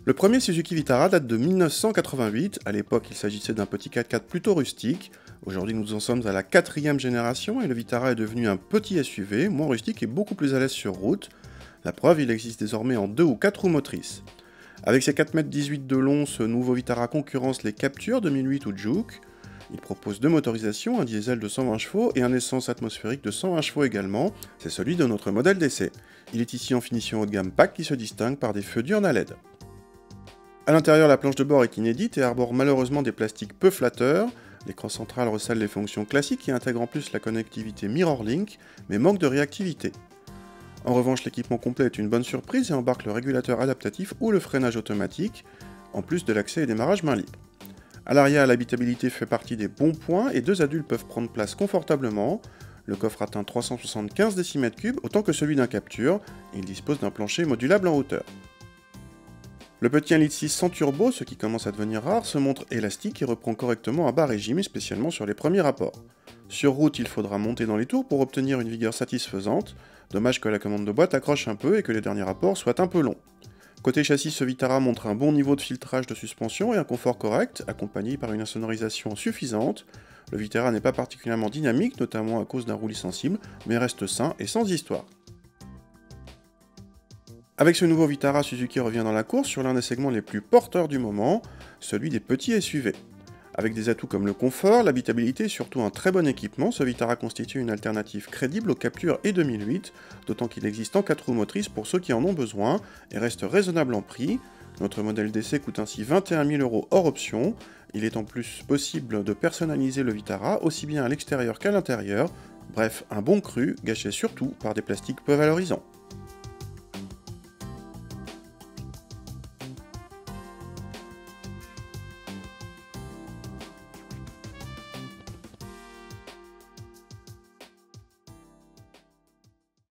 Le premier Suzuki Vitara date de 1988, à l'époque il s'agissait d'un petit 4x4 plutôt rustique. Aujourd'hui nous en sommes à la 4e génération et le Vitara est devenu un petit SUV, moins rustique et beaucoup plus à l'aise sur route. La preuve, il existe désormais en 2 ou 4 roues motrices. Avec ses 4,18 m de long, ce nouveau Vitara concurrence les Captur 2008 ou Juke. Il propose deux motorisations, un diesel de 120 chevaux et un essence atmosphérique de 120 chevaux également, c'est celui de notre modèle d'essai. Il est ici en finition haut de gamme PAC qui se distingue par des feux diurnes à LED. A l'intérieur, la planche de bord est inédite et arbore malheureusement des plastiques peu flatteurs. L'écran central recèle les fonctions classiques et intègre en plus la connectivité MirrorLink, mais manque de réactivité. En revanche, l'équipement complet est une bonne surprise et embarque le régulateur adaptatif ou le freinage automatique, en plus de l'accès et démarrage main libre. À l'arrière, l'habitabilité fait partie des bons points et 2 adultes peuvent prendre place confortablement. Le coffre atteint 375 cm3, autant que celui d'un Captur, et il dispose d'un plancher modulable en hauteur. Le petit 1,6 litre sans turbo, ce qui commence à devenir rare, se montre élastique et reprend correctement à bas régime, spécialement sur les premiers rapports. Sur route, il faudra monter dans les tours pour obtenir une vigueur satisfaisante. Dommage que la commande de boîte accroche un peu et que les derniers rapports soient un peu longs. Côté châssis, ce Vitara montre un bon niveau de filtrage de suspension et un confort correct, accompagné par une insonorisation suffisante. Le Vitara n'est pas particulièrement dynamique, notamment à cause d'un roulis sensible, mais reste sain et sans histoire. Avec ce nouveau Vitara, Suzuki revient dans la course sur l'un des segments les plus porteurs du moment, celui des petits SUV. Avec des atouts comme le confort, l'habitabilité et surtout un très bon équipement, ce Vitara constitue une alternative crédible au Captur et 2008, d'autant qu'il existe en 4 roues motrices pour ceux qui en ont besoin et reste raisonnable en prix. Notre modèle d'essai coûte ainsi 21 000 € hors option. Il est en plus possible de personnaliser le Vitara aussi bien à l'extérieur qu'à l'intérieur. Bref, un bon cru, gâché surtout par des plastiques peu valorisants.